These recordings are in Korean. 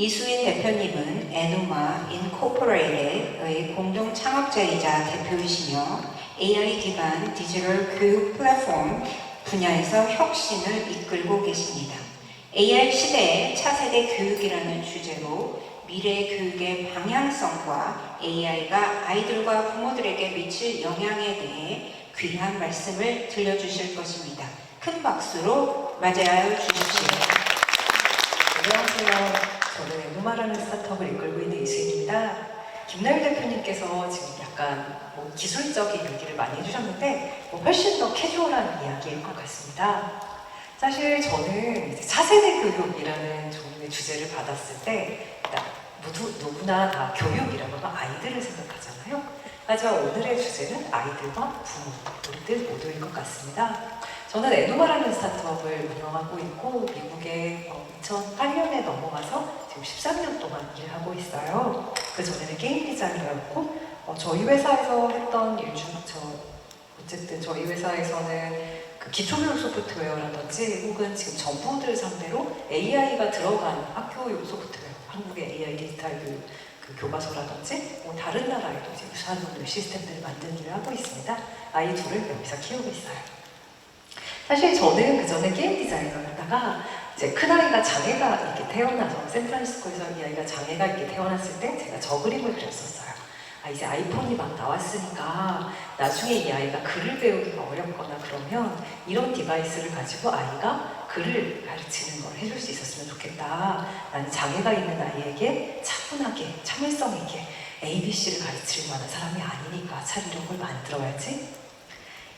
이수인 대표님은 에누마 인코퍼레이트의 공동 창업자이자 대표이시며 AI 기반 디지털 교육 플랫폼 분야에서 혁신을 이끌고 계십니다. AI 시대의 차세대 교육이라는 주제로 미래 교육의 방향성과 AI가 아이들과 부모들에게 미칠 영향에 대해 귀한 말씀을 들려주실 것입니다. 큰 박수로 맞이하여 주십시오. 안녕하세요. 저는 에누마라는 스타트업을 이끌고 있는 이수인입니다. 김나율 대표님께서 지금 약간 기술적인 얘기를 많이 해주셨는데 훨씬 더 캐주얼한 이야기일 것 같습니다. 사실 저는 이제 차세대 교육이라는 종류의 주제를 받았을 때 누구나 다 교육이라고 하면 아이들을 생각하잖아요. 하지만 오늘의 주제는 아이들과 부모, 우리들 모두일 것 같습니다. 저는 에누마라는 스타트업을 운영하고 있고 미국에 2008년에 넘어가서 지금 13년 동안 일을 하고 있어요. 그 전에는 게임 디자이너였고 저희 회사에서 했던 일 중 어쨌든 저희 회사에서는 그 기초교육 소프트웨어라든지 혹은 지금 정부들 상대로 AI가 들어간 학교용 소프트웨어, 한국의 AI 디지털 교육 그 교과서라든지 다른 나라에도 이제 유사한 종류의 시스템들을 만드는 일을 하고 있습니다. 아이 둘을 여기서 키우고 있어요. 사실 저는 그 전에 게임 디자이너였다가 이제 큰아이가 장애가 이렇게 태어나서 샌프란시스코에서 이 아이가 장애가 이렇게 태어났을 때 제가 저 그림을 그렸었어요. 이제 아이폰이 막 나왔으니까 나중에 이 아이가 글을 배우기가 어렵거나 그러면 이런 디바이스를 가지고 아이가 글을 가르치는 걸 해줄 수 있었으면 좋겠다. 나는 장애가 있는 아이에게 차분하게 참을성 있게 ABC를 가르칠 만한 사람이 아니니까 차리는 걸 만들어야지.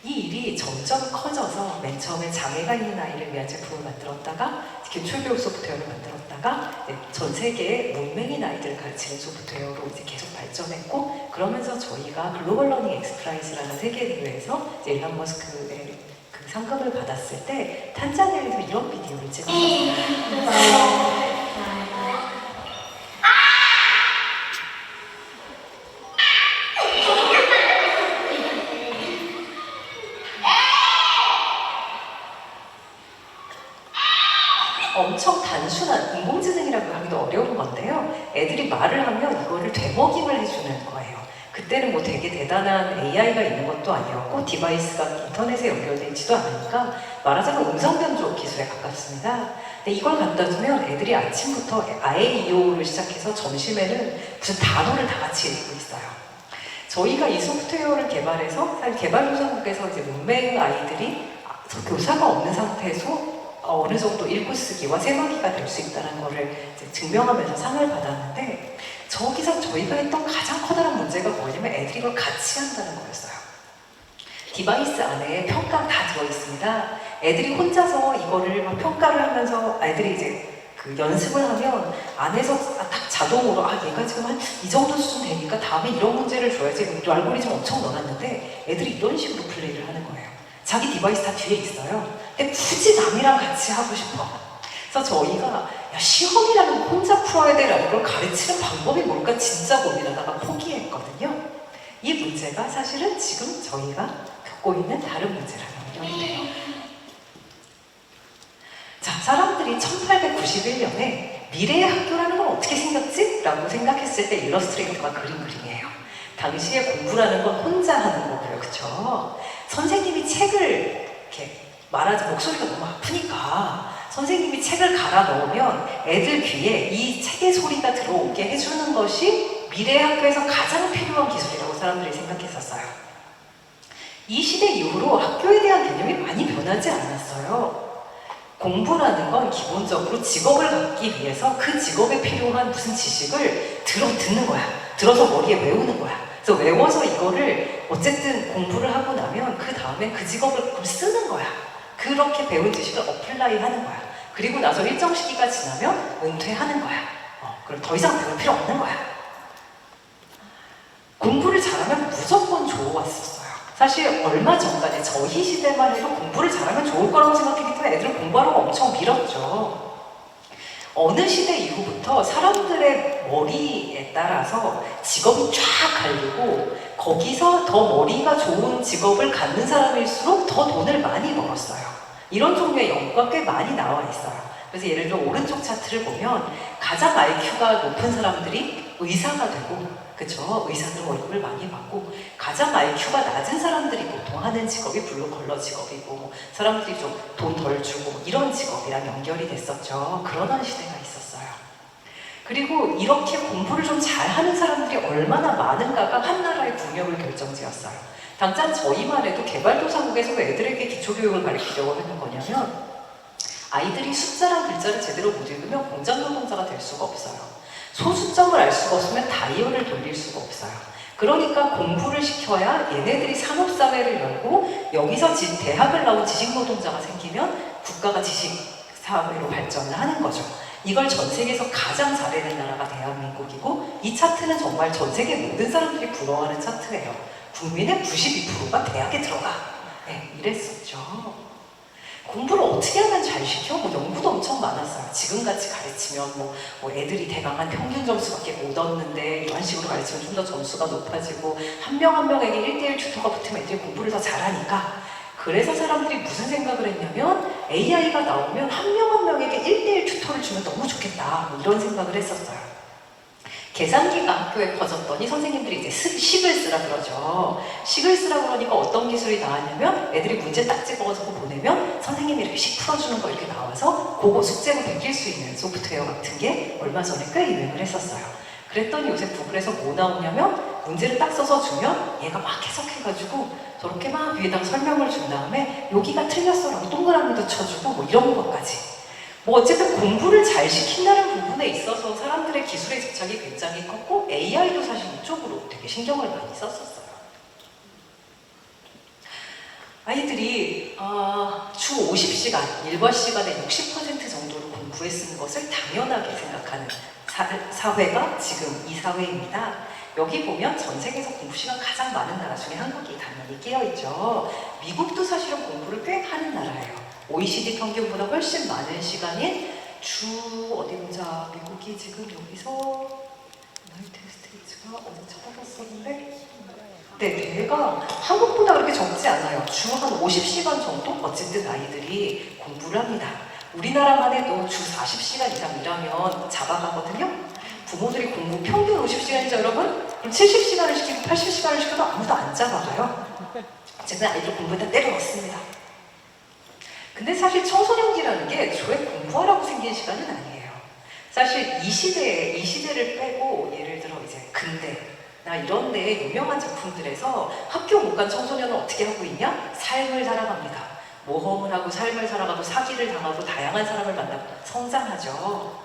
이 일이 점점 커져서 맨 처음에 장애가 있는 아이를 위한 제품을 만들었다가 기초교육 소프트웨어를 만들었다가 전 세계의 문맹인 아이들을 가르치는 소프트웨어로 이제 계속 발전했고, 그러면서 저희가 글로벌 러닝 엑스프라이즈라는 세계 대회에서 일론 머스크의 그 상금을 받았을 때 탄자니아에서 이런 비디오를 찍었어요. 엄청 단순한 인공지능이라고 하기도 어려운 건데요. 애들이 말을 하면 이거를 되먹임을 해주는 거예요. 그때는 뭐 되게 대단한 AI가 있는 것도 아니었고 디바이스가 인터넷에 연결되어 있지도 않으니까 말하자면 음성 변조 기술에 가깝습니다. 근데 이걸 갖다 주면 애들이 아침부터 아에이오를 시작해서 점심에는 무슨 단어를 다 같이 읽고 있어요. 저희가 이 소프트웨어를 개발해서 사실 개발도상국에서 이제 문맹 아이들이 교사가 없는 상태에서 어느 정도 읽고 쓰기와 세마기가 될 수 있다는 것을 증명하면서 상을 받았는데, 저기서 저희가 했던 가장 커다란 문제가 뭐냐면 애들이 이걸 같이 한다는 거였어요. 디바이스 안에 평가가 다 들어있습니다. 애들이 혼자서 이거를 막 평가를 하면서 애들이 이제 그 연습을 하면 안에서 딱 자동으로 얘가 지금 한 이 정도 수준 되니까 다음에 이런 문제를 줘야지. 알고리즘 엄청 넣어놨는데 애들이 이런 식으로 플레이를 하는 거예요. 자기 디바이스 다 뒤에 있어요. 근데 굳이 남이랑 같이 하고 싶어. 그래서 저희가 시험이라는 거 혼자 풀어야 되라는 걸 가르치는 방법이 뭘까 진짜 고민하다가 포기했거든요. 이 문제가 사실은 지금 저희가 겪고 있는 다른 문제라는 연결이 돼요. 자, 사람들이 1891년에 미래의 학교라는 건 어떻게 생겼지? 라고 생각했을 때 일러스트레이터가 그린 그림이에요. 당시에 공부라는 건 혼자 하는 거고요. 그쵸? 선생님이 책을 이렇게 말하자면 목소리가 너무 아프니까 선생님이 책을 갈아 넣으면 애들 귀에 이 책의 소리가 들어오게 해주는 것이 미래 학교에서 가장 필요한 기술이라고 사람들이 생각했었어요. 이 시대 이후로 학교에 대한 개념이 많이 변하지 않았어요. 공부라는 건 기본적으로 직업을 갖기 위해서 그 직업에 필요한 무슨 지식을 듣는 거야. 들어서 머리에 외우는 거야. 그래서 외워서 이거를 어쨌든 공부를 하고 나면 그 다음에 그 직업을 쓰는 거야. 그렇게 배운 지식을 어플라이 하는 거야. 그리고 나서 일정 시기가 지나면 은퇴하는 거야. 그럼 더 이상 배울 필요 없는 거야. 공부를 잘하면 무조건 좋았었어요. 사실 얼마 전까지 저희 시대만 해도 공부를 잘하면 좋을 거라고 생각했기 때문에 애들은 공부하라고 엄청 밀었죠. 어느 시대 이후부터 사람들의 머리에 따라서 직업이 쫙 갈리고 거기서 더 머리가 좋은 직업을 갖는 사람일수록 더 돈을 많이 벌었어요. 이런 종류의 연구가 꽤 많이 나와 있어요. 그래서 예를 들어 오른쪽 차트를 보면 가장 IQ가 높은 사람들이 의사가 되고, 그쵸? 의사들 월급을 많이 받고, 가장 IQ가 낮은 사람들이 보통 하는 직업이 블루 컬러 직업이고, 뭐 사람들이 좀 돈 덜 주고 이런 직업이랑 연결이 됐었죠. 그러던 시대가 있었어요. 그리고 이렇게 공부를 좀 잘하는 사람들이 얼마나 많은가가 한 나라의 국력을 결정지었어요. 당장 저희만 해도 개발도상국에서 애들에게 기초교육을 가르치려고 하는 거냐면, 아이들이 숫자랑 글자를 제대로 못 읽으면 공장노동자가 될 수가 없어요. 소수점을 알 수가 없으면 다이얼을 돌릴 수가 없어요. 그러니까 공부를 시켜야 얘네들이 산업사회를 열고, 여기서 대학을 나온 지식노동자가 생기면 국가가 지식사회로 발전을 하는 거죠. 이걸 전 세계에서 가장 잘해낸 나라가 대한민국이고, 이 차트는 정말 전 세계 모든 사람들이 부러워하는 차트예요. 국민의 92%가 대학에 들어가. 네, 이랬었죠. 공부를 어떻게 하면 잘 시켜? 뭐 연구도 엄청 많았어요. 지금같이 가르치면 뭐 애들이 대강 한 평균 점수밖에 못 얻는데 이런 식으로 가르치면 좀 더 점수가 높아지고, 한 명 한 명에게 1대1 튜터가 붙으면 애들이 공부를 더 잘하니까, 그래서 사람들이 무슨 생각을 했냐면 AI가 나오면 한 명 한 명에게 1대1 튜터를 주면 너무 좋겠다, 뭐 이런 생각을 했었어요. 계산기가 학교에 퍼졌더니 선생님들이 이제 식을 쓰라 그러죠. 식을 쓰라 그러니까 어떤 기술이 나왔냐면, 애들이 문제 딱 집어서 보내면 선생님이 이렇게 식 풀어주는 거 이렇게 나와서 그거 숙제로 베낄 수 있는 소프트웨어 같은 게 얼마 전에 꽤 유행을 했었어요. 그랬더니 요새 구글에서 뭐 나오냐면, 문제를 딱 써서 주면 얘가 막 해석해가지고 저렇게 막 위에다가 설명을 준 다음에 여기가 틀렸어라고 동그라미도 쳐주고 뭐 이런 것까지. 뭐 어쨌든 공부를 잘 시킨다는 부분에 있어서 사람들의 기술의 집착이 굉장히 컸고, AI도 사실 이쪽으로 되게 신경을 많이 썼었어요. 아이들이 주 50시간, 일과 시간의 60% 정도를 공부에 쓰는 것을 당연하게 생각하는 사회가 지금 이 사회입니다. 여기 보면 전 세계에서 공부 시간 가장 많은 나라 중에 한국이 당연히 끼어있죠. 미국도 사실은 공부를 꽤 하는 나라예요. OECD 평균보다 훨씬 많은 시간인 어디 보자, 미국이 지금 여기서 유나이티드 스테이츠가 어디 찾아봤었는데, 네, 대가 한국보다 그렇게 적지 않아요. 주 한 50시간 정도? 어쨌든 아이들이 공부를 합니다. 우리나라만 해도 주 40시간 이상 일하면 잡아가거든요. 부모들이 공부 평균 50시간이죠, 여러분? 그럼 70시간을 시키고 80시간을 시켜도 아무도 안 잡아가요. 어쨌든 아이들 공부에다 때려 넣습니다. 근데 사실 청소년기라는 게 저에 공부하라고 생긴 시간은 아니에요. 사실 이 시대를 빼고, 예를 들어 이제 근대나 이런 데 유명한 작품들에서 학교 못 간 청소년은 어떻게 하고 있냐? 삶을 살아갑니다. 모험을 하고 삶을 살아가고 사기를 당하고 다양한 사람을 만나고 성장하죠.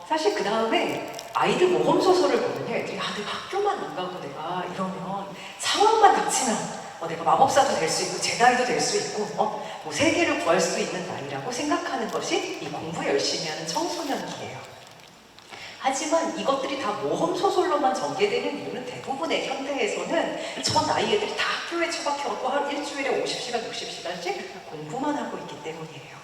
사실 그 다음에 아이들 모험 소설을 보면요, 애들이 내가 학교만 안 가고 내가 이러면 상황만 닥치면 내가 마법사도 될 수 있고 제다이도 될 수 있고 뭐 세계를 구할 수도 있는 나이라고 생각하는 것이 이 공부 열심히 하는 청소년기예요. 하지만 이것들이 다 모험 소설로만 전개되는 이유는, 대부분의 현대에서는 저 나이 애들이 다 학교에 처박혀갖고 한 일주일에 50시간, 60시간씩 공부만 하고 있기 때문이에요.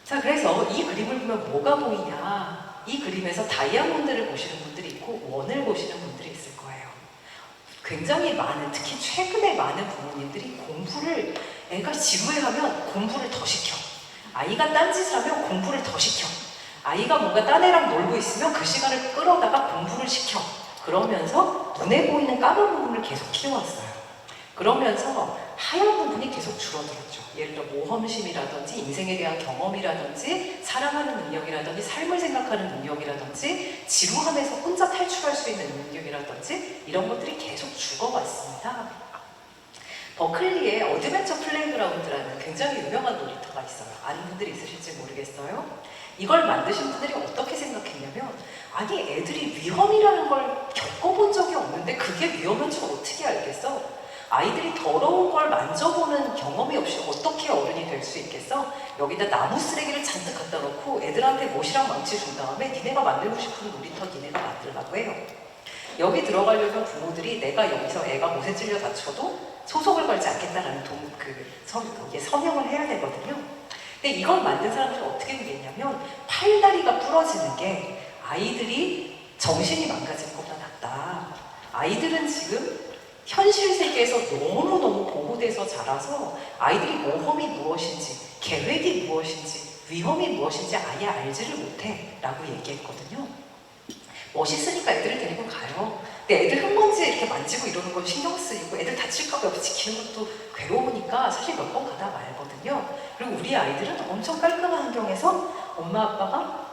자, 그래서 이 그림을 보면 뭐가 보이냐? 이 그림에서 다이아몬드를 보시는 분들이 있고 원을 보시는 분들이 있을 거예요. 굉장히 많은, 특히 최근에 많은 부모님들이 공부를, 애가 지루해하면 공부를 더 시켜. 아이가 딴짓을 하면 공부를 더 시켜. 아이가 뭔가 딴 애랑 놀고 있으면 그 시간을 끌어다가 공부를 시켜. 그러면서 눈에 보이는 까만 부분을 계속 키워왔어요. 그러면서 하얀 부분이 계속 줄어들었죠. 예를 들어 모험심이라든지 인생에 대한 경험이라든지 사랑하는 능력이라든지 삶을 생각하는 능력이라든지 지루함에서 혼자 탈출할 수 있는 능력이라든지 이런 것들이 계속 죽어왔습니다. 버클리에 어드벤처 플레이그라운드라는 굉장히 유명한 놀이터가 있어요. 아는 분들이 있으실지 모르겠어요. 이걸 만드신 분들이 어떻게 생각했냐면, 아니 애들이 위험이라는 걸 겪어본 적이 없는데 그게 위험한 줄 어떻게 알겠어? 아이들이 더러운 걸 만져보는 경험이 없이 어떻게 어른이 될 수 있겠어? 여기다 나무 쓰레기를 잔뜩 갖다 놓고 애들한테 못이랑 망치 준 다음에 니네가 만들고 싶은 놀이터 니네가 만들라고 해요. 여기 들어가려면 부모들이 내가 여기서 애가 못에 찔려 다쳐도 소송을 걸지 않겠다라는 서명을 해야 되거든요. 근데 이걸 만든 사람들이 어떻게 얘기했냐면, 팔다리가 부러지는 게 아이들이 정신이 망가지는 것보다 낫다. 아이들은 지금 현실 세계에서 너무너무 보호돼서 자라서 아이들이 모험이 무엇인지, 계획이 무엇인지, 위험이 무엇인지 아예 알지를 못해 라고 얘기했거든요. 멋있으니까 애들을 데리고 가요. 근데 애들 흙먼지 이렇게 만지고 이러는 건 신경 쓰이고 애들 다칠까봐 옆에 지키는 것도 괴로우니까 사실 몇 번 가다 말거든요. 그리고 우리 아이들은 엄청 깔끔한 환경에서 엄마 아빠가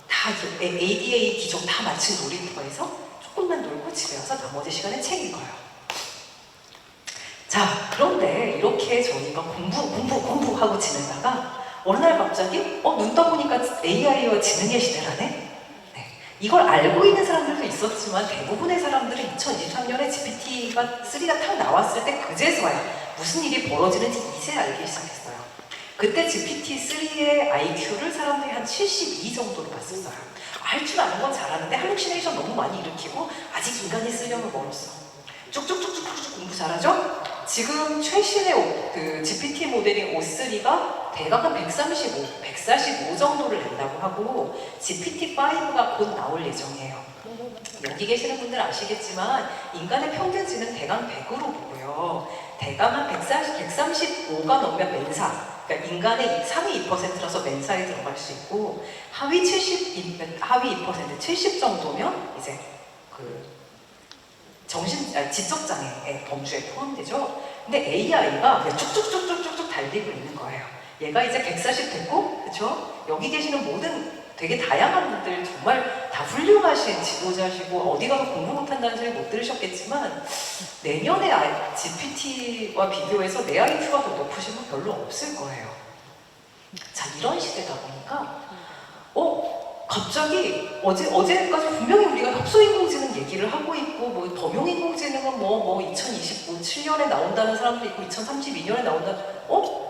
다 ADA 기종 다 맞춘 놀이터에서 조금만 놀고 집에 와서 나머지 시간에 책 읽어요. 자, 그런데 이렇게 저희가 공부하고 지내다가 어느 날 갑자기 눈 떠보니까 AI와 지능의 시대라네? 네. 이걸 알고 있는 사람들도 있었지만 대부분의 사람들은 2023년에 GPT-3가 탁 나왔을 때 그제서야 무슨 일이 벌어지는지 이제 알기 시작했어요. 그때 GPT-3의 IQ를 사람들이 한 72 정도로 봤었어요. 할 줄 아는 건 잘하는데 할루시네이션 너무 많이 일으키고 아직 인간이 쓰려면 멀었어. 쭉쭉쭉쭉 공부 잘하죠? 지금 최신의 그 GPT 모델인 O3가 대각은 145 정도를 낸다고 하고 GPT-5가 곧 나올 예정이에요. 여기 계시는 분들 아시겠지만 인간의 평균 지능 대강 100으로 보고요. 대강 한 135가 넘으면 멘사, 그러니까 인간의 상위 2%라서 멘사에 들어갈 수 있고 하위 2%, 70 정도면 이제 그 지적장애의 범주에 포함되죠. 근데 AI가 쭉쭉쭉쭉쭉 달리고 있는 거예요. 얘가 이제 140 됐고, 그렇죠? 여기 계시는 모든 되게 다양한 분들 정말 다 훌륭하신 지도자시고 어디 가서 공부 못한다는 소리 못 들으셨겠지만 내년에 GPT와 비교해서 내 IQ가 더 높으신 분 별로 없을 거예요. 자, 이런 시대다 보니까 갑자기 어제까지 분명히 우리가 협소인공지능 얘기를 하고 있고 범용인공지능은 2027년에 나온다는 사람도 있고 2032년에 나온다.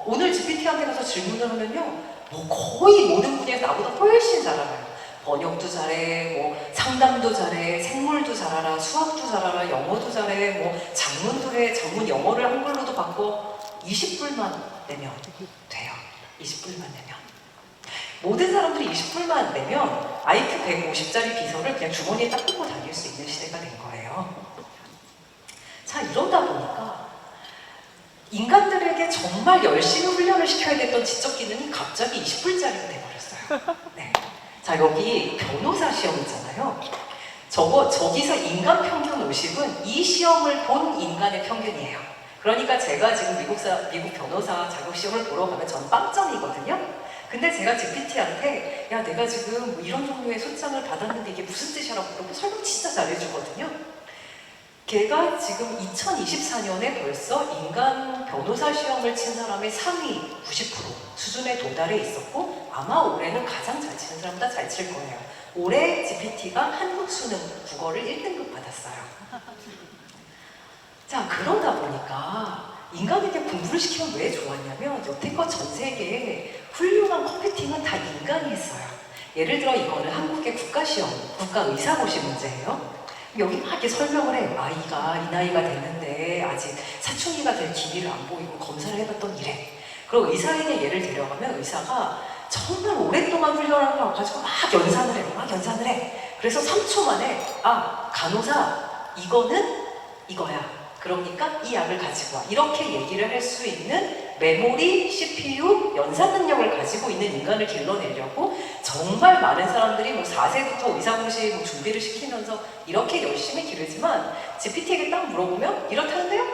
오늘 GPT한테 가서 질문을 하면요, 거의 모든 분야에서 나보다 훨씬 잘 알아요. 번역도 잘해, 상담도 잘해, 생물도 잘 알아, 수학도 잘 알아, 영어도 잘해, 작문도 해, 작문 영어를 한글로도 바꿔. 20불만 내면 돼요. 20불만 내면. 모든 사람들이 20불만 내면 IQ 150짜리 비서를 그냥 주머니에 딱 꽂고 다닐 수 있는 시대가 된 거예요. 자, 이러다 보니까 인간들에게 정말 열심히 훈련을 시켜야 됐던 지적 기능이 갑자기 20불짜리가 돼버렸어요. 네. 자, 여기 변호사 시험 있잖아요. 저기서 인간 평균 50은 이 시험을 본 인간의 평균이에요. 그러니까 제가 지금 미국 변호사 자격 시험을 보러 가면 전 빵점이거든요. 근데 제가 GPT한테 야, 내가 지금 이런 종류의 소장을 받았는데 이게 무슨 뜻이라고 물어보면 설명 진짜 잘해주거든요. 걔가 지금 2024년에 벌써 인간 변호사 시험을 친 사람의 상위 90% 수준에 도달해 있었고 아마 올해는 가장 잘 치는 사람보다 잘 칠 거예요. 올해 GPT가 한국 수능 국어를 1등급 받았어요. 자, 그러다 보니까 인간에게 공부를 시키면 왜 좋았냐면 여태껏 전 세계에 훌륭한 컴퓨팅은 다 인간이 했어요. 예를 들어 이거는 한국의 국가시험, 국가의사고시 문제예요. 여기 막 이렇게 설명을 해요. 아이가 이 나이가 됐는데 아직 사춘기가 될 기미를 안 보이고 검사를 해봤더니 이래. 그리고 의사에게 예를 들어가면 의사가 정말 오랫동안 훈련을 해가지고 막 연산을 해. 그래서 3초 만에 간호사 이거는 이거야. 그러니까 이 약을 가지고 와. 이렇게 얘기를 할 수 있는 메모리, CPU, 연산 능력을 가지고 있는 인간을 길러내려고 정말 많은 사람들이 4세부터 의사고시 준비를 시키면서 이렇게 열심히 기르지만 GPT에게 딱 물어보면 이렇다는데요?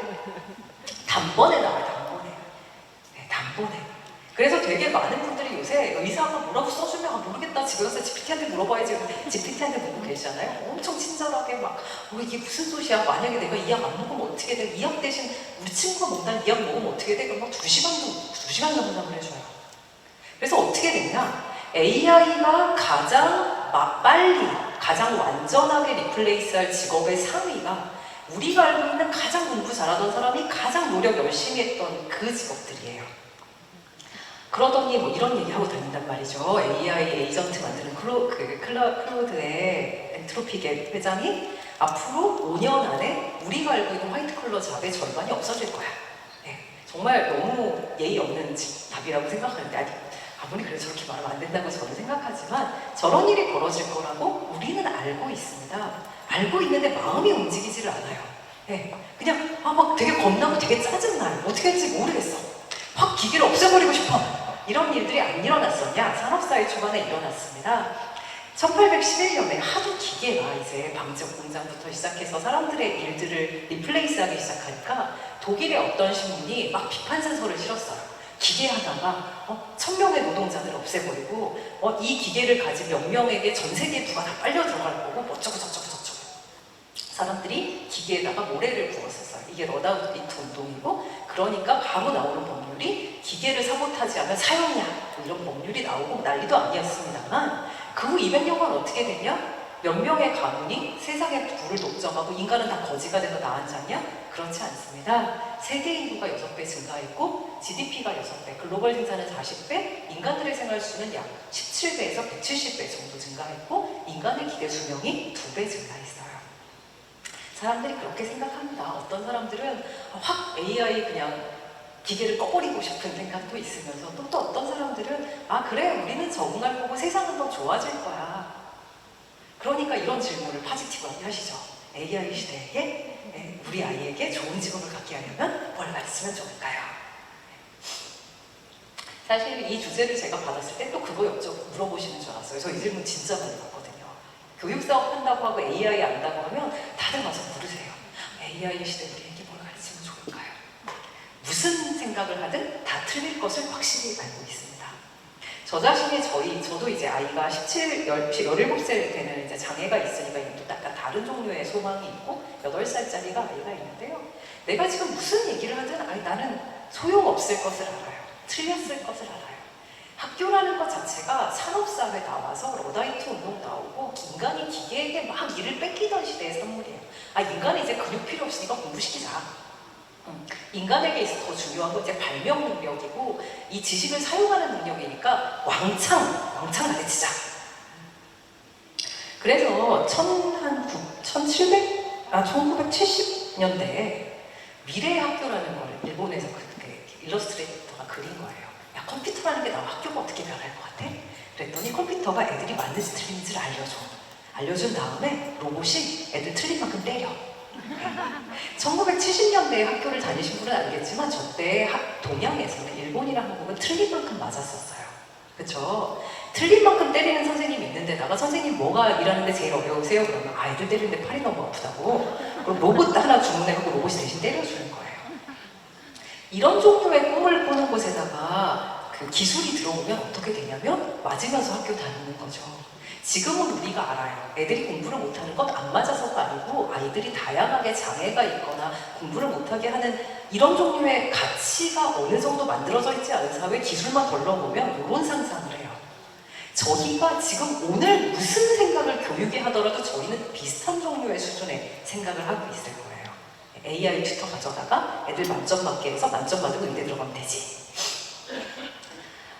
단번에 나와요, 단번에. 네, 단번에. 그래서 되게 많은 분들이 요새 의사가 뭐라고 써주면 모르겠다, 집에 가서 GPT한테 물어봐야지. GPT한테 묻고 계시잖아요. 엄청 친절하게 이게 무슨 소리야? 만약에 내가 이 약 안 먹으면 어떻게 돼? 이 약 대신 우리 친구가 먹는 이 약 먹으면 어떻게 돼? 그럼 2시간 상담을 해줘요. 그래서 어떻게 됐냐? AI가 가장 빨리, 가장 완전하게 리플레이스할 직업의 상위가 우리가 알고 있는 가장 공부 잘하던 사람이 가장 노력 열심히 했던 그 직업들이에요. 그러더니 이런 얘기하고 다닌단 말이죠. AI 에이전트 만드는 클로드의 엔트로픽의 회장이 앞으로 5년 안에 우리가 알고 있는 화이트 컬러 잡의 절반이 없어질 거야. 네, 정말 너무 예의 없는 답이라고 생각하는데 아무리 그래서 저렇게 말하면 안 된다고 저는 생각하지만 저런 일이 벌어질 거라고 우리는 알고 있습니다. 알고 있는데 마음이 움직이지를 않아요. 네, 그냥 되게 겁나고 되게 짜증나요. 어떻게 할지 모르겠어. 확 기계를 없애버리고 싶어. 이런 일들이 안 일어났었냐? 산업사회 초반에 일어났습니다. 1811년에 하도 기계가 이제 방적 공장부터 시작해서 사람들의 일들을 리플레이스하기 시작하니까 독일의 어떤 신문이 막 비판사설을 실었어요. 기계 하다가 1000명의 노동자들을 없애버리고 이 기계를 가진 몇 명에게 전 세계 부가 다 빨려 들어갈 거고 뭐 어쩌고 저쩌고 저쩌고. 사람들이 기계에다가 모래를 부었었어요. 이게 러다우트 운동이고, 그러니까 바로 나오는 법률이 기계를 사보타지하면 사형이야, 뭐 이런 법률이 나오고 난리도 아니었습니다만, 그 후 200년간 어떻게 됐냐? 몇 명의 가문이 세상의 부를 독점하고 인간은 다 거지가 돼서 나앉았냐? 그렇지 않습니다. 세계 인구가 6배 증가했고 GDP가 6배, 글로벌 생산은 40배, 인간들의 생활 수는 약 17배에서 170배 정도 증가했고 인간의 기대 수명이 2배 증가했어요. 사람들이 그렇게 생각합니다. 어떤 사람들은 확 AI 그냥 기계를 꺼버리고 싶은 생각도 있으면서 또 어떤 사람들은 그래, 우리는 적응할 거고 세상은 더 좋아질 거야. 그러니까 이런 질문을 파지티브하게 하시죠. AI 시대에 우리 아이에게 좋은 직업을 갖게 하려면 뭘 가르치면 좋을까요? 사실 이 주제를 제가 받았을 때 또 그거 물어보시는 줄 알았어요. 저 이 질문 진짜 많이 받거든요. 교육사업 한다고 하고 AI 안다고 하면 다들 와서 물으세요. AI 시대 우리에게 뭘 가르치면 좋을까요? 무슨 생각을 하든 다 틀릴 것을 확실히 알고 있습니다. 저 자신이 저도 이제 아이가 17살 되는 이제 장애가 있으니까 이것도 약간 다른 종류의 소망이 있고 8살짜리가 아이가 있는데요. 내가 지금 무슨 얘기를 하든 나는 소용없을 것을 알아요. 틀렸을 것을 알아요. 학교라는 것 자체가 산업사회 나와서 러다이트 운동 나오고 인간이 기계에게 막 일을 뺏기던 시대의 산물이에요. 인간이 이제 근육 필요 없으니까 공부시키자. 인간에게 있어서 더 중요한 건 이제 발명 능력이고 이 지식을 사용하는 능력이니까 왕창 가르치자. 그래서 1970년대에 미래의 학교라는 걸 일본에서 그렇게 일러스트레이터가 그린 거예요. 야, 컴퓨터라는 게 나와 학교가 어떻게 변할 것 같아? 그랬더니 컴퓨터가 애들이 맞는지 틀린지를 알려준 다음에 로봇이 애들 틀린 만큼 때려. 1970년대에 학교를 다니신 분은 알겠지만 저때 동양에서는 일본이랑 한국은 틀린 만큼 맞았었어요. 그쵸? 틀린 만큼 때리는 선생님이 있는데다가 선생님 뭐가 일하는데 제일 어려우세요? 그러면 아이들 때리는데 팔이 너무 아프다고. 그럼 로봇 하나 주문해갖고 로봇이 대신 때려주는 거예요. 이런 종류의 꿈을 꾸는 곳에다가 그 기술이 들어오면 어떻게 되냐면 맞으면서 학교 다니는 거죠. 지금은 우리가 알아요. 애들이 공부를 못하는 건 안 맞아서가 아니고 아이들이 다양하게 장애가 있거나 공부를 못하게 하는 이런 종류의 가치가 어느 정도 만들어져 있지 않은 사회에 기술만 걸러보면 이런 상상을 해요. 저희가 지금 오늘 무슨 생각을 교육에 하더라도 저희는 비슷한 종류의 수준의 생각을 하고 있을 거예요. AI 튜터 가져다가 애들 만점 맞게 해서 만점 받으면 의대 들어가면 되지.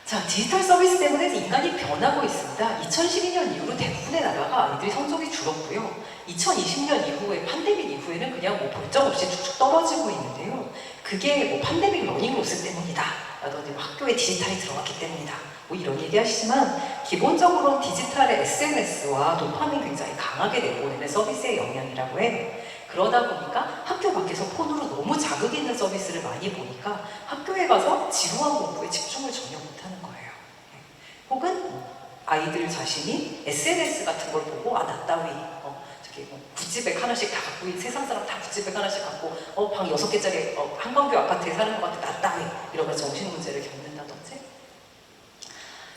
자, 디지털 서비스 때문에 인간이 변하고 있습니다. 2012년 이후로 대부분의 나라가 아이들이 성적이 줄었고요. 2020년 이후에 팬데믹 이후에는 그냥 볼적 없이 쭉쭉 떨어지고 있는데요. 그게 팬데믹 러닝 로스 때문이다. 라든지 학교에 디지털이 들어갔기 때문이다. 이런 얘기 하시지만 기본적으로 디지털의 SNS와 도파민 굉장히 강하게 내보내는 서비스의 영향이라고 해요. 그러다 보니까 학교 밖에서 폰으로 너무 자극 있는 서비스를 많이 보니까 학교에 가서 지루한 공부에 집중을 전혀 못하는 거예요. 혹은 아이들 자신이 SNS 같은 걸 보고 나 따위 저기 구찌백 하나씩 다 갖고 세상 사람 다 구찌백 하나씩 갖고 방 6개짜리 한강뷰 아파트에 사는 것 같아 나 따위 이러면서 정신 문제를 겪는다든지.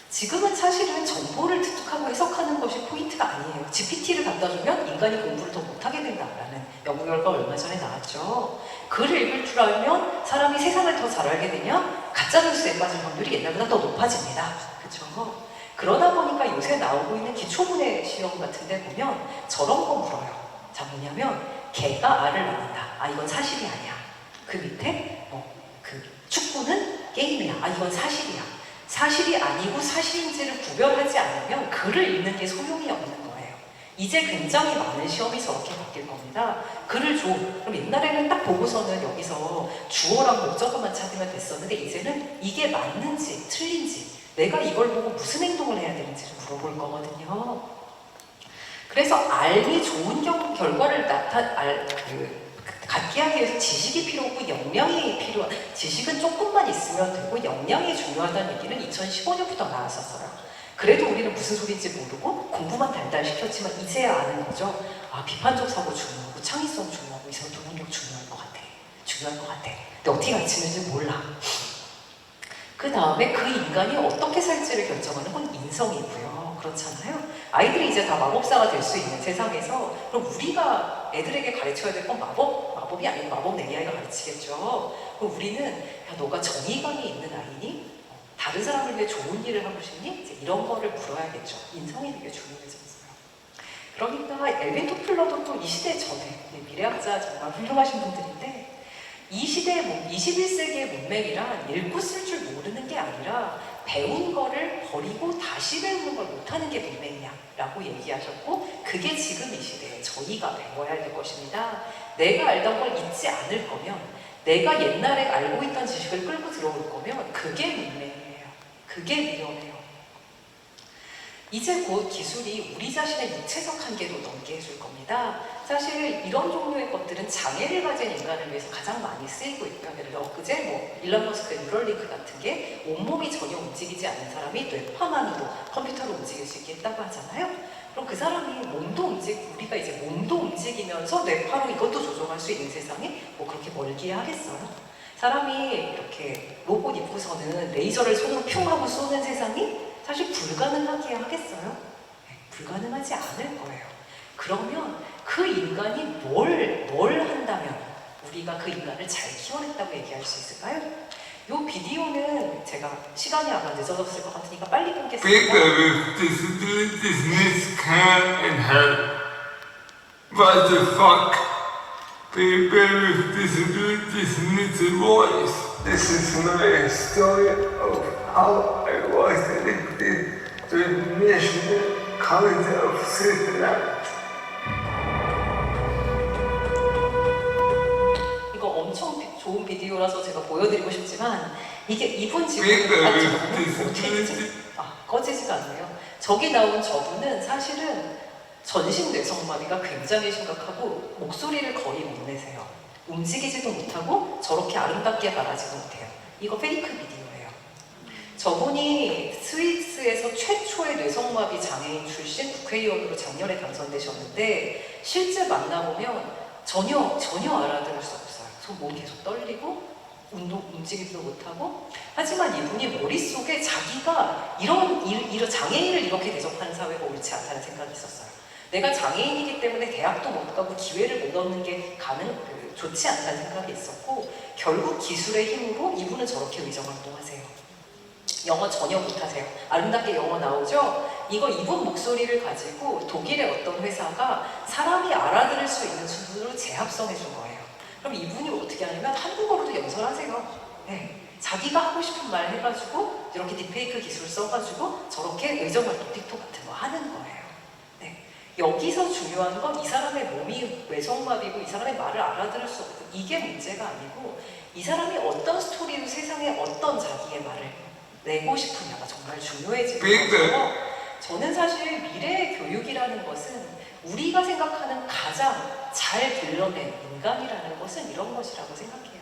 지금은 사실은 정보를 습득하고 해석하는 것이 포인트가 아니에요. GPT를 갖다 주면 인간이 공부를 더 못하게 된다라는 연구 결과가 얼마 전에 나왔죠. 글을 읽을 줄 알면 사람이 세상을 더 잘 알게 되냐? 가짜뉴스에 빠질 확률이 옛날보다 더 높아집니다. 그렇죠? 그러다 보니까 요새 나오고 있는 기초문해 시험 같은 데 보면 저런 거 물어요. 자, 뭐냐면 개가 알을 낳는다. 이건 사실이 아니야. 그 밑에 그 축구는 게임이야. 이건 사실이야. 사실이 아니고 사실인지를 구별하지 않으면 글을 읽는 게 소용이 없는 거예요. 이제 굉장히 많은 시험이 저렇게 바뀔 겁니다. 글을 줘. 그럼 옛날에는 딱 보고서는 여기서 주어랑 목적어만 찾으면 됐었는데 이제는 이게 맞는지 틀린지 내가 이걸 보고 무슨 행동을 해야 되는지를 물어볼 거거든요. 그래서 알이 좋은 결과를 갖기 하기 위해서 지식이 필요 없고 역량이 필요한, 지식은 조금만 있으면 되고 역량이 중요하다는 얘기는 2015년부터 나왔었어요. 그래도 우리는 무슨 소리인지 모르고 공부만 달달 시켰지만 이제야 아는 거죠. 아, 비판적 사고 중요하고 창의성 중요하고 이성 도움력 중요할 것 같아. 중요할 것 같아. 근데 어떻게 가르치는지 몰라. 그 다음에 그 인간이 어떻게 살지를 결정하는 건 인성이고요. 그렇잖아요. 아이들이 이제 다 마법사가 될 수 있는 세상에서 그럼 우리가 애들에게 가르쳐야 될 건 마법이 아니고 마법 AI가 가르치겠죠. 그럼 우리는 야, 너가 정의감이 있는 아이니? 다른 사람을 위해 좋은 일을 하고 싶니? 이제 이런 거를 물어야겠죠. 인성이 되게 중요해졌어요. 그러니까 엘빈 토플러도 또 이 시대 전에 미래학자 정말 훌륭하신 분들인데 이 시대, 21세기의 문맹이란 읽고 쓸 줄 모르는 게 아니라 배운 거를 버리고 다시 배우는 걸 못하는 게 문맹이야 라고 얘기하셨고 그게 지금 이 시대에 저희가 배워야 될 것입니다. 내가 알던 걸 잊지 않을 거면 내가 옛날에 알고 있던 지식을 끌고 들어올 거면 그게 문맹이에요. 그게 위험해요. 이제 곧 기술이 우리 자신의 육체적 한계도 넘게 해줄 겁니다. 사실 이런 종류의 것들은 장애를 가진 인간을 위해서 가장 많이 쓰이고 있고요. 예를 들어 엊그제 일론 머스크의 뉴럴링크 같은 게 온몸이 전혀 움직이지 않는 사람이 뇌파만으로 컴퓨터를 움직일 수 있게 했다고 하잖아요. 그럼 그 사람이 우리가 이제 몸도 움직이면서 뇌파로 이것도 조종할 수 있는 세상이 뭐 그렇게 멀기에 하겠어요? 사람이 이렇게 로봇 입고서는 레이저를 손으로 뿅 하고 쏘는 세상이 사실 불가능하게 하겠어요? 네, 불가능하지 않을 거예요. 그러면 그 인간이 뭘 한다면 우리가 그 인간을 잘 키워냈다고 얘기할 수 있을까요? 이 비디오는 제가 시간이 아마 늦어졌을 것 같으니까 빨리 끊겠습니다. People with disabilities need care and help. What the fuck? People with disabilities need a voice. This is my story of how I was elected to the National Council of Switzerland. 이거 엄청 좋은 비디오라서 제가 보여드리고 싶지만 이게 이분 지금 꺼지지가 않네요. 저기 나온 저분은 사실은 전신 뇌성마비가 굉장히 심각하고 목소리를 거의 못 내세요. 움직이지도 못하고 저렇게 아름답게 말하지도 못해요. 이거 페이크 비디오예요. 저분이 스위스에서 최초의 뇌성마비 장애인 출신 국회의원으로 작년에 당선되셨는데 실제 만나보면 전혀 알아들을 수 없어요. 손 계속 떨리고 움직이지도 못하고 하지만 이분이 머릿속에 자기가 이런 장애인을 이렇게 대접하는 사회가 옳지 않다는 생각이 있었어요. 내가 장애인이기 때문에 대학도 못 가고 기회를 못 얻는 게 좋지 않다는 생각이 있었고 결국 기술의 힘으로 이분은 저렇게 의정활동하세요. 영어 전혀 못하세요. 아름답게 영어 나오죠? 이분 목소리를 가지고 독일의 어떤 회사가 사람이 알아들을 수 있는 수준으로 재합성해 준 거예요. 그럼 이분이 어떻게 하냐면 한국어로도 연설하세요. 네. 자기가 하고 싶은 말 해가지고 이렇게 딥페이크 기술 써가지고 저렇게 의정활동 틱톡 같은 거 하는 거예요. 네. 여기서 중요한 건 이 사람의 몸이 외성마비고 이 사람의 말을 알아들을 수 없고 이게 문제가 아니고 이 사람이 어떤 스토리로 세상에 어떤 자기의 말을 내고 싶으냐가 정말 중요해지는 거죠. 저는 사실 미래의 교육이라는 것은 우리가 생각하는 가장 잘 길러낸 인간이라는 것은 이런 것이라고 생각해요.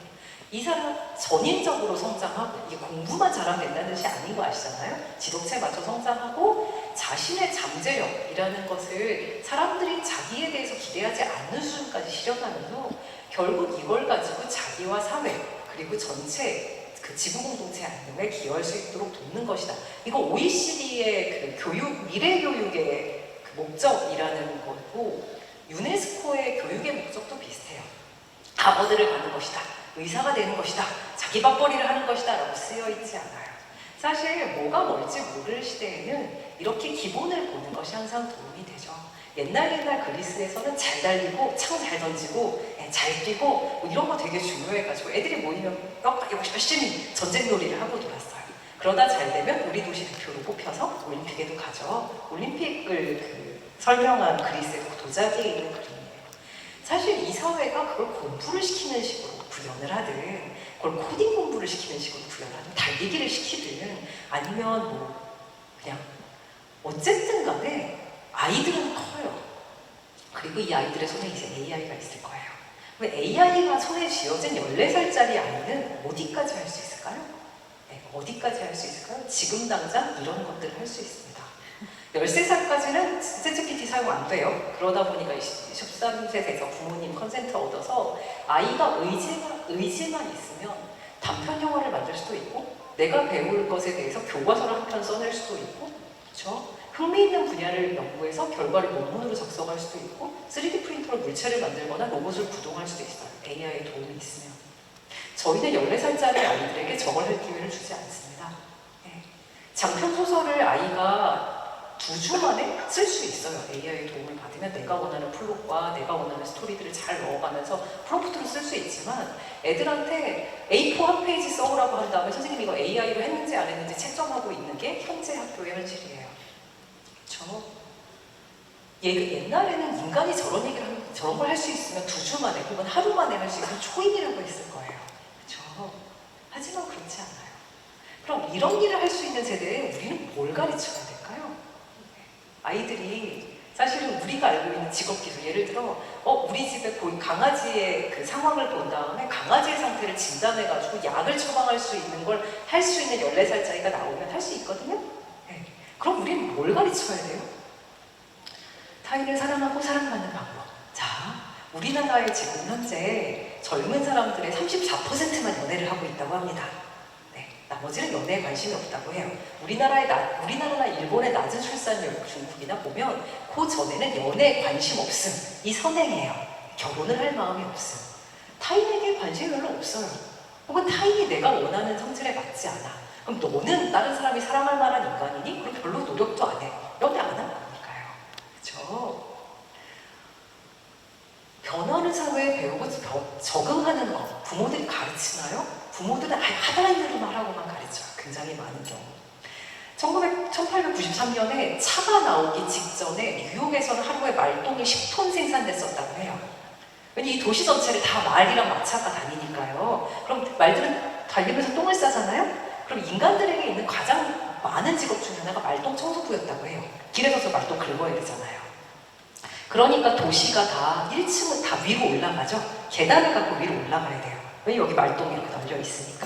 이 사람 전인적으로 성장하고 이게 공부만 잘하면 된다는 뜻이 아닌 거 아시잖아요? 지도체에 맞춰 성장하고 자신의 잠재력이라는 것을 사람들이 자기에 대해서 기대하지 않는 수준까지 실현하면서 결국 이걸 가지고 자기와 사회 그리고 전체 그 지구 공동체 안녕에 기여할 수 있도록 돕는 것이다. 이거 OECD의 그 미래 교육의 그 목적이라는 거고 유네스코의 교육의 목적도 비슷해요. 하버드를 가는 것이다. 의사가 되는 것이다. 자기 밥벌이를 하는 것이다. 라고 쓰여 있지 않아요. 사실 뭐가 뭘지 모를 시대에는 이렇게 기본을 보는 것이 항상 도움이 되죠. 옛날 그리스에서는 잘 달리고 창 잘 던지고 잘 뛰고 뭐 이런 거 되게 중요해가지고 애들이 모이면 열심히 전쟁 놀이를 하고 놀았어요. 그러다 잘 되면 우리 도시 대표로 뽑혀서 올림픽에도 가죠. 올림픽을 설명한 그리스의 도자기에 있는 그림이에요. 사실 이 사회가 그걸 공부를 시키는 식으로 구현을 하든 그걸 코딩 공부를 시키는 식으로 구현을 하든 달리기를 시키든 아니면 뭐 그냥 어쨌든 간에 아이들은 커요. 그리고 이 아이들의 손에 이제 AI가 있을 거예요. 왜 AI가 손에 쥐어진 14살짜리 아이는 어디까지 할 수 있을까요? 네, 어디까지 할 수 있을까요? 지금 당장 이런 것들을 할 수 있습니다. 13살까지는 챗GPT 사용 안 돼요. 그러다 보니까 13세에서 부모님 컨센트 얻어서 아이가 의지만 있으면 단편 영화를 만들 수도 있고 내가 배울 것에 대해서 교과서를 한 편 써낼 수도 있고 그렇죠? 흥미있는 분야를 연구해서 결과를 논문으로 작성할 수도 있고 3D 프린터로 물체를 만들거나 로봇을 구동할 수도 있어요. AI의 도움이 있으면. 저희는 14살짜리 아이들에게 저걸 할 기회를 주지 않습니다. 네. 장편 소설을 아이가 2주 만에 쓸 수 있어요. AI의 도움을 받으면 내가 원하는 플롯과 내가 원하는 스토리들을 잘 넣어가면서 프롬프트로 쓸 수 있지만 애들한테 A4 한 페이지 써오라고 한 다음에 선생님이 이거 AI로 했는지 안 했는지 채점하고 있는 게 현재 학교의 현실이에요. 그렇죠? 옛날에는 인간이 저런 걸 할 수 있으면 2주 만에 혹은 하루 만에 할 수 있으면 초인이라고 했을 거예요. 그렇죠? 하지만 그렇지 않아요. 그럼 이런 일을 할 수 있는 세대에 우리는 뭘 가르쳐야 될까요? 아이들이 사실은 우리가 알고 있는 직업기술, 예를 들어 우리 집에 강아지의 그 상황을 본 다음에 강아지의 상태를 진단해가지고 약을 처방할 수 있는 걸 할 수 있는 14살짜리가 나오면 할 수 있거든요? 네. 그럼 우리는 뭘 가르쳐야 돼요? 타인을 사랑하고 사랑받는 방법. 자, 우리나라에 지금 현재 젊은 사람들의 34%만 연애를 하고 있다고 합니다. 네, 나머지는 연애에 관심이 없다고 해요. 우리나라나 일본의 낮은 출산율 중국이나 보면 그 전에는 연애에 관심 없음, 이 선행이에요. 결혼을 할 마음이 없음. 타인에게 관심이 별로 없어요. 혹은 타인이 내가 원하는 성질에 맞지 않아. 그럼 너는 다른 사람이 사랑할 만한 인간이니? 그럼 별로 노력도 안 해. 연애 안 하는 거니까요. 그렇죠? 변하는 사회에 배우고 적응하는 것, 부모들이 가르치나요? 부모들은 하라는 대로만 하라고만 가르쳐요. 굉장히 많은 경우. 1893년에 차가 나오기 직전에 뉴욕에서는 하루에 말똥이 10톤 생산됐었다고 해요. 왜냐면 이 도시 전체를 다 말이랑 마차가 다니니까요. 그럼 말들은 달리면서 똥을 싸잖아요? 그럼 인간들에게 있는 가장 많은 직업 중 하나가 말똥 청소부였다고 해요. 길에 서서 말똥 긁어야 되잖아요. 그러니까 도시가 다 1층은 다 위로 올라가죠. 계단을 갖고 위로 올라가야 돼요. 왜 여기 말똥이 이렇게 널려 있으니까.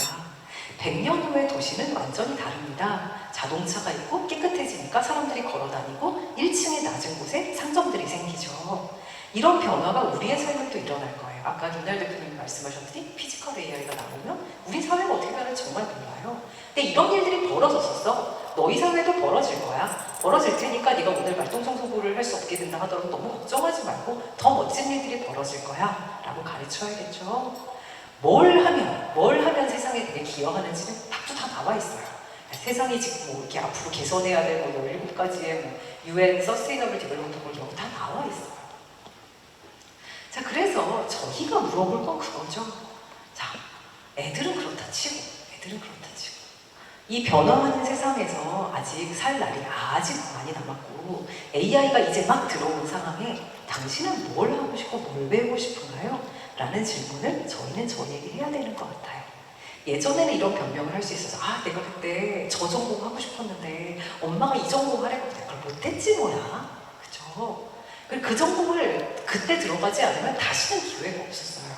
100년 후의 도시는 완전히 다릅니다. 자동차가 있고 깨끗해지니까 사람들이 걸어다니고 1층의 낮은 곳에 상점들이 생기죠. 이런 변화가 우리의 삶에 또 일어날 거예요. 아까 김날 대표님이 말씀하셨듯이 피지컬 AI가 나오면 우리 사회가 어떻게 변할지 정말 몰라요. 근데 이런 일들이 벌어졌었어. 너희 사회도 벌어질 거야. 벌어질 테니까 네가 오늘 말똥 청소부를 할 수 없게 된다 하더라도 너무 걱정하지 말고 더 멋진 일들이 벌어질 거야 라고 가르쳐야겠죠. 뭘 하면 세상에 되게 기여하는지는 답도 다 나와 있어요. 세상이 지금 뭐 이렇게 앞으로 개선해야 될 17가지의 UN 서스테이너블 디벨롭먼트 골 다 나와 있어요. 자, 그래서 저희가 물어볼 건 그거죠. 자, 애들은 그렇다 치고 이 변화하는 세상에서 아직 살 날이 아직 많이 남았고 AI가 이제 막 들어온 상황에 당신은 뭘 하고 싶고 뭘 배우고 싶은가요? 라는 질문을 저희는 저희에게 해야 되는 것 같아요. 예전에는 이런 변명을 할 수 있어서 내가 그때 저 전공 하고 싶었는데 엄마가 이 전공 하라고 했는데 그걸 못했지 뭐야. 그죠? 그 전공을 그때 들어가지 않으면 다시는 기회가 없었어요.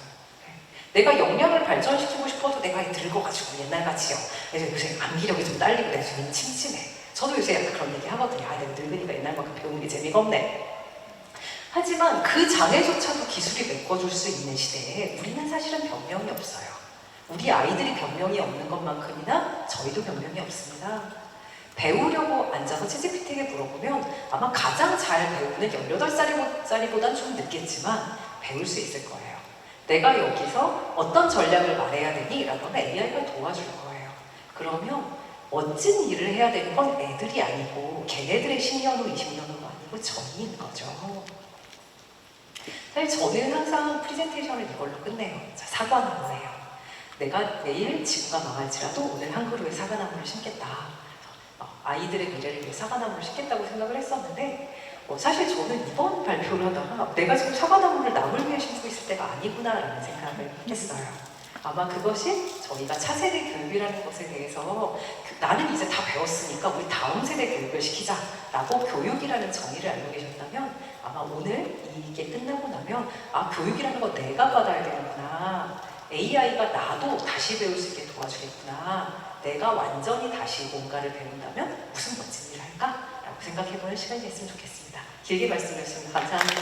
내가 역량을 발전시키고 싶어도 내가 늙어가지고 옛날같이요. 요새 암기력이 좀 딸리고 내가 좀 침침해. 저도 요새 약간 그런 얘기 하거든요. 내가 늙으니까 옛날만큼 배우는 게 재미가 없네. 하지만 그 장애조차도 기술이 메꿔줄 수 있는 시대에 우리는 사실은 변명이 없어요. 우리 아이들이 변명이 없는 것만큼이나 저희도 변명이 없습니다. 배우려고 앉아서 챗GPT에게 물어보면 아마 가장 잘 배우는 18살짜리보단 좀 늦겠지만 배울 수 있을 거예요. 내가 여기서 어떤 전략을 말해야 되니? 라고 하면 AI가 도와줄 거예요. 그러면 멋진 일을 해야 되는 건 애들이 아니고 걔네들의 10년 후, 20년 후가 아니고 저희인 거죠. 사실 저는 항상 프레젠테이션을 이걸로 끝내요. 자, 사과나무예요. 내가 내일 지구가 망할지라도 오늘 한 그루의 사과나무를 심겠다. 아이들의 미래를 위해 사과나무를 심겠다고 생각을 했었는데 사실 저는 이번 발표를 하다가 내가 지금 사과나무를 남을 위해 심고 있을 때가 아니구나 라는 생각을 했어요. 아마 그것이 저희가 차세대 교육이라는 것에 대해서 나는 이제 다 배웠으니까 우리 다음 세대 교육을 시키자라고 교육이라는 정의를 알고 계셨다면 아마 오늘 이게 끝나고 나면 아, 교육이라는 거 내가 받아야 되는구나. AI가 나도 다시 배울 수 있게 도와주겠구나. 내가 완전히 다시 뭔가를 배운다면 무슨 멋진 일을 할까? 라고 생각해보는 시간이 됐으면 좋겠습니다. 길게 말씀드렸습니다. 감사합니다.